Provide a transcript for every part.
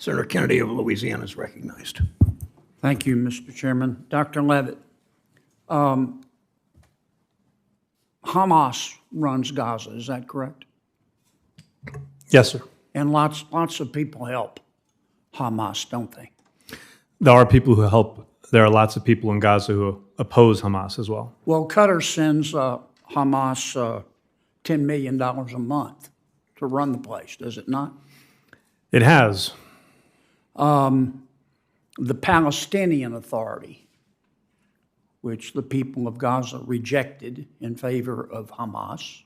Senator Kennedy of Louisiana is recognized. Thank you, Mr. Chairman. Dr. Levitt, Hamas runs Gaza, is that correct? Yes, sir. And lots of people help Hamas, don't they? There are people who help. There are lots of people in Gaza who oppose Hamas as well. Well, Qatar sends Hamas $10 million a month to run the place, does it not? It has. The Palestinian Authority, which the people of Gaza rejected in favor of Hamas,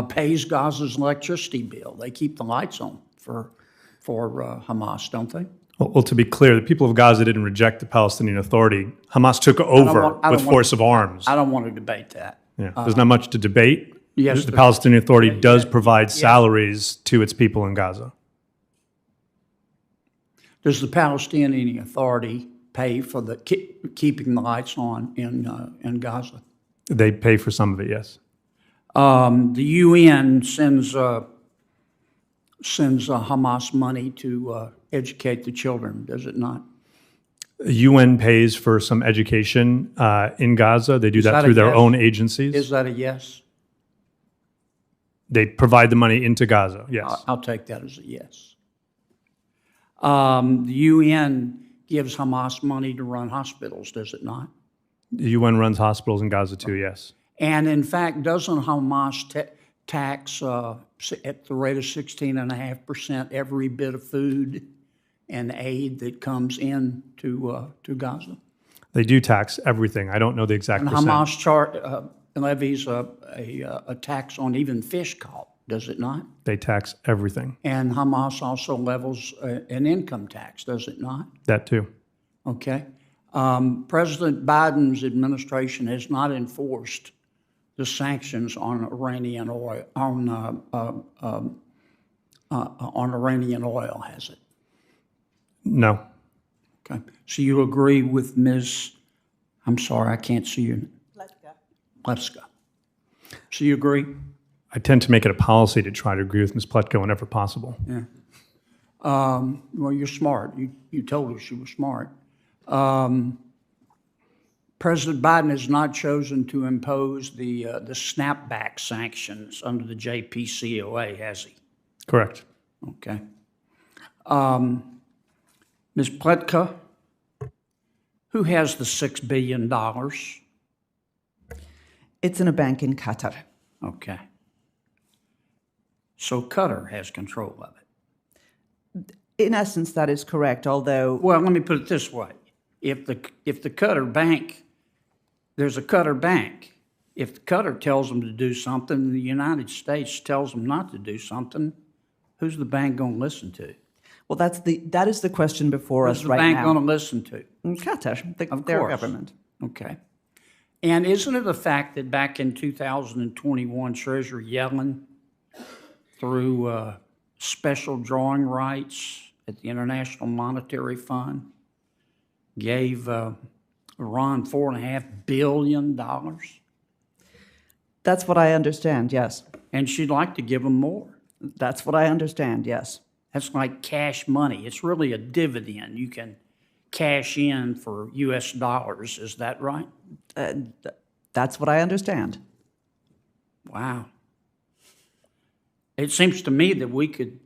pays Gaza's electricity bill. They keep the lights on for Hamas, don't they? Well, to be clear, the people of Gaza didn't reject the Palestinian Authority. Hamas took over with force of arms. I don't want to debate that. Yeah. There's not much to debate. Yes, the Palestinian Authority does provide salaries to its people in Gaza. Does the Palestinian Authority pay for the keeping the lights on in Gaza? They pay for some of it, yes. The UN sends Hamas money to educate the children, does it not? UN pays for some education in Gaza. They do that through their own agencies. Is that a yes? They provide the money into Gaza, yes. I'll take that as a yes. The UN gives Hamas money to run hospitals, does it not? The UN runs hospitals in Gaza too, yes. And in fact, doesn't Hamas tax at the rate of 16.5% every bit of food and aid that comes in to Gaza? They do tax everything. I don't know the exact percent. Hamas levies a tax on even fish caught, does it not? They tax everything. And Hamas also levels an income tax, does it not? That too. Okay. President Biden's administration has not enforced the sanctions on Iranian oil, on Iranian oil, has it? No. Okay. So you agree with Ms. I'm sorry, I can't see you. Pleska. So you agree? I tend to make it a policy to try to agree with Ms. Pletko whenever possible. Yeah. Well, you're smart. You told us you were smart. President Biden has not chosen to impose the snapback sanctions under the JPCOA, has he? Correct. Okay. Ms. Pletka, who has the $6 billion? It's in a bank in Qatar. Okay. So Qatar has control of it. In essence, that is correct, although... Well, let me put it this way. If the Qatar bank, there's a Qatar bank. If Qatar tells them to do something and the United States tells them not to do something, who's the bank going to listen to? Well, that is the question before us right now. Who's the bank going to listen to? Qatar, their government. Okay. And isn't it a fact that back in 2021, Treasurer Yellen, through special drawing rights at the International Monetary Fund, gave Iran $4.5 billion? That's what I understand, yes. And she'd like to give them more. That's what I understand, yes. That's like cash money. It's really a dividend. You can cash in for U.S. dollars. Is that right? That's what I understand. Wow. It seems to me that we could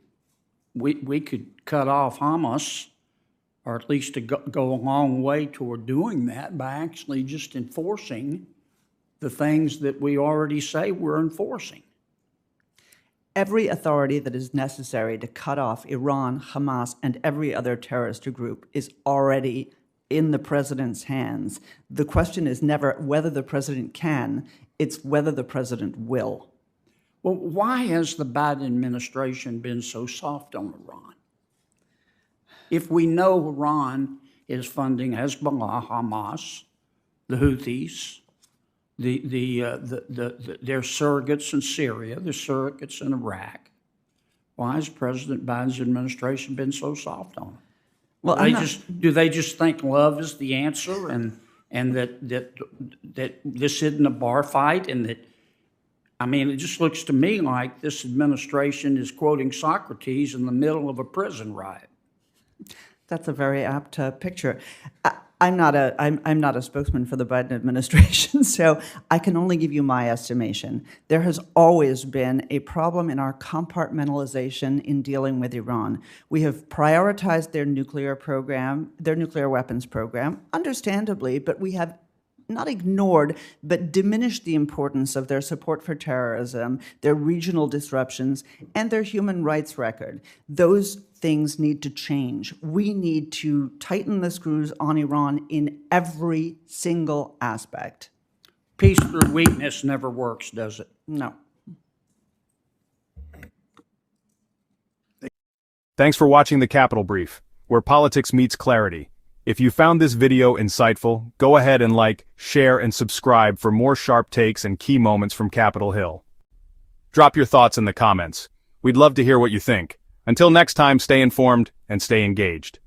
cut off Hamas, or at least to go a long way toward doing that by actually just enforcing the things that we already say we're enforcing. Every authority that is necessary to cut off Iran, Hamas, and every other terrorist group is already in the president's hands. The question is never whether the president can, it's whether the president will. Well, why has the Biden administration been so soft on Iran? If we know Iran is funding Hezbollah, Hamas, the Houthis, their surrogates in Syria, their surrogates in Iraq, why has President Biden's administration been so soft on them? Well, do they just think love is the answer, and that this isn't a bar fight, and that I mean, it just looks to me like this administration is quoting Socrates in the middle of a prison riot. That's a very apt picture. I'm not a spokesman for the Biden administration, so I can only give you my estimation. There has always been a problem in our compartmentalization in dealing with Iran. We have prioritized their nuclear program, their nuclear weapons program, understandably, but we have not ignored, but diminished the importance of their support for terrorism, their regional disruptions, and their human rights record. Those things need to change. We need to tighten the screws on Iran in every single aspect. Peace through weakness never works, does it? No. Thanks for watching the Capitol Brief, where politics meets clarity. If you found this video insightful, go ahead and like, share, and subscribe for more sharp takes and key moments from Capitol Hill. Drop your thoughts in the comments. We'd love to hear what you think. Until next time, stay informed and stay engaged.